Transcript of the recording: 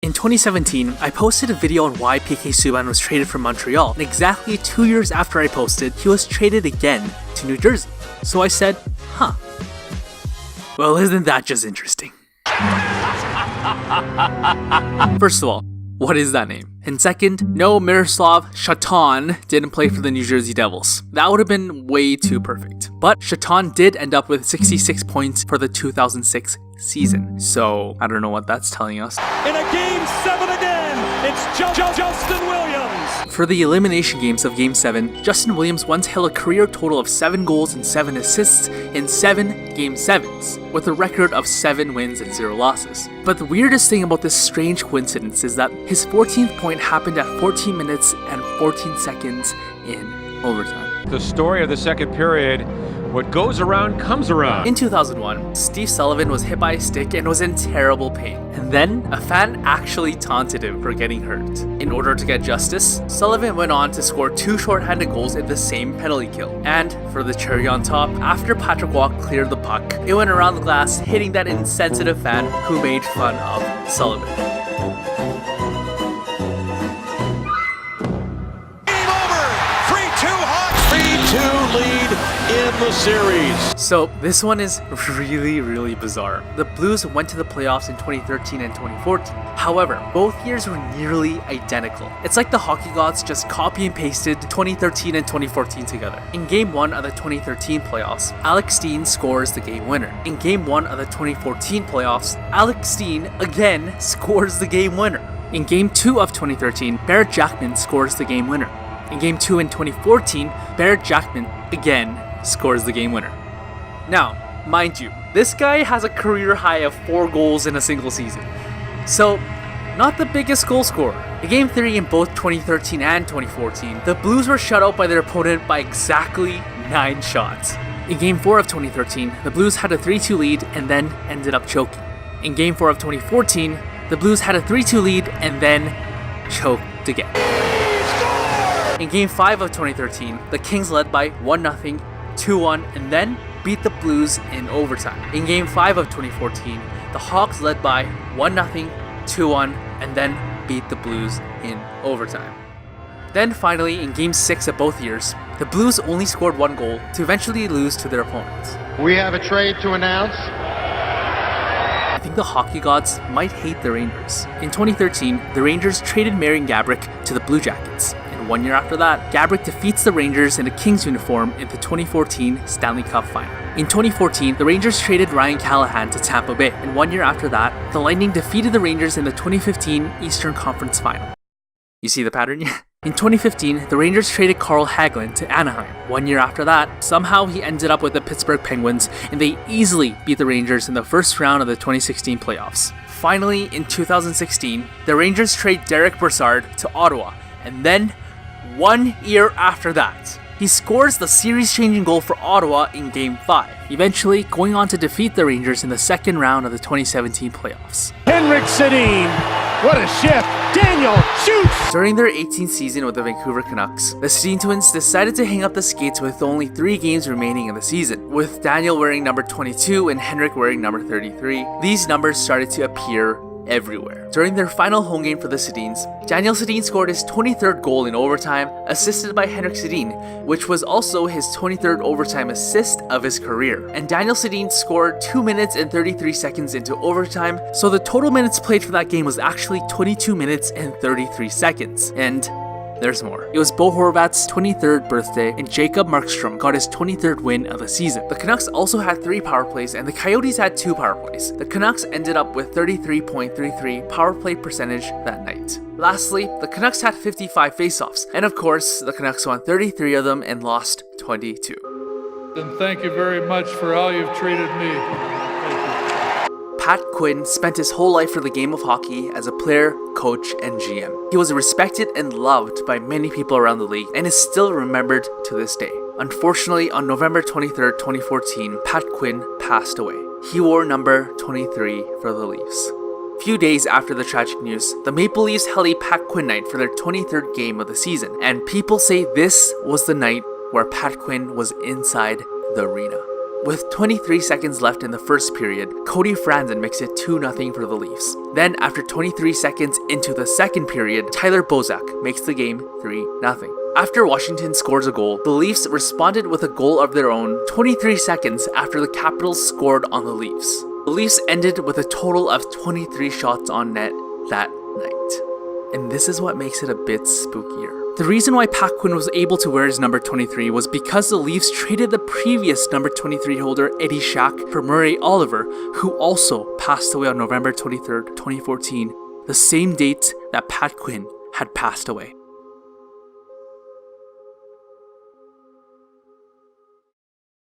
In 2017, I posted a video on why PK Subban was traded from Montreal, and exactly 2 years after I posted, he was traded again to New Jersey. So I said, huh. Well, isn't that just interesting? First of all, what is that name? And second, no, Miroslav Shaton didn't play for the New Jersey Devils. That would have been way too perfect. But Shaton did end up with 66 points for the 2006 season. So, I don't know what that's telling us. In a Game 7 again, it's Justin Williams. For the elimination games of Game 7, Justin Williams once held a career total of 7 goals and 7 assists in 7 Game 7s, with a record of 7 wins and 0 losses. But the weirdest thing about this strange coincidence is that his 14th point happened at 14 minutes and 14 seconds in overtime. The story of the second period, what goes around comes around. In 2001, Steve Sullivan was hit by a stick and was in terrible pain. And then, a fan actually taunted him for getting hurt. In order to get justice, Sullivan went on to score 2 shorthanded goals in the same penalty kill. And, for the cherry on top, after Patrick Waugh cleared the puck, it went around the glass, hitting that insensitive fan who made fun of Sullivan. Lead in the series. So this one is really bizarre. The Blues went to the playoffs in 2013 and 2014. However, both years were nearly identical. It's like the hockey gods just copy and pasted 2013 and 2014 together. In Game 1 of the 2013 playoffs, Alex Steen scores the game winner. In Game 1 of the 2014 playoffs, Alex Steen again scores the game winner. In Game 2 of 2013, Barrett Jackman scores the game winner. In Game 2 in 2014, Barrett Jackman again scores the game winner. Now, mind you, this guy has a career high of 4 goals in a single season. So, not the biggest goal scorer. In Game 3 in both 2013 and 2014, the Blues were shut out by their opponent by exactly 9 shots. In Game 4 of 2013, the Blues had a 3-2 lead and then ended up choking. In Game 4 of 2014, the Blues had a 3-2 lead and then choked again. In Game 5 of 2013, the Kings led by 1-0, 2-1, and then beat the Blues in overtime. In Game 5 of 2014, the Hawks led by 1-0, 2-1, and then beat the Blues in overtime. Then finally, in Game 6 of both years, the Blues only scored 1 goal to eventually lose to their opponents. We have a trade to announce. I think the hockey gods might hate the Rangers. In 2013, the Rangers traded Marian Gaborik to the Blue Jackets. 1 year after that, Gaborik defeats the Rangers in a Kings uniform in the 2014 Stanley Cup Final. In 2014, the Rangers traded Ryan Callahan to Tampa Bay, and 1 year after that, the Lightning defeated the Rangers in the 2015 Eastern Conference Final. You see the pattern? In 2015, the Rangers traded Carl Hagelin to Anaheim. 1 year after that, somehow he ended up with the Pittsburgh Penguins, and they easily beat the Rangers in the first round of the 2016 playoffs. Finally, in 2016, the Rangers trade Derek Brassard to Ottawa, and then 1 year after that, he scores the series-changing goal for Ottawa in Game 5, eventually going on to defeat the Rangers in the second round of the 2017 playoffs. Henrik Sedin, what a shift! Daniel shoots! During their 18th season with the Vancouver Canucks, the Sedin twins decided to hang up the skates with only 3 games remaining in the season, with Daniel wearing number 22 and Henrik wearing number 33. These numbers started to appear everywhere. During their final home game for the Sedins, Daniel Sedin scored his 23rd goal in overtime, assisted by Henrik Sedin, which was also his 23rd overtime assist of his career. And Daniel Sedin scored 2 minutes and 33 seconds into overtime, so the total minutes played for that game was actually 22 minutes and 33 seconds. And there's more. It was Bo Horvat's 23rd birthday, and Jacob Markstrom got his 23rd win of the season. The Canucks also had 3 power plays, and the Coyotes had 2 power plays. The Canucks ended up with 33.33 power play percentage that night. Lastly, the Canucks had 55 faceoffs, and of course, the Canucks won 33 of them and lost 22. And thank you very much for how you've treated me. Pat Quinn spent his whole life for the game of hockey as a player, coach, and GM. He was respected and loved by many people around the league and is still remembered to this day. Unfortunately, on November 23rd, 2014, Pat Quinn passed away. He wore number 23 for the Leafs. Few days after the tragic news, the Maple Leafs held a Pat Quinn night for their 23rd game of the season, and people say this was the night where Pat Quinn was inside the arena. With 23 seconds left in the first period, Cody Franzen makes it 2-0 for the Leafs. Then, after 23 seconds into the second period, Tyler Bozak makes the game 3-0. After Washington scores a goal, the Leafs responded with a goal of their own 23 seconds after the Capitals scored on the Leafs. The Leafs ended with a total of 23 shots on net that night. And this is what makes it a bit spookier. The reason why Pat Quinn was able to wear his number 23 was because the Leafs traded the previous number 23 holder Eddie Shack for Murray Oliver, who also passed away on November 23rd, 2014, the same date that Pat Quinn had passed away.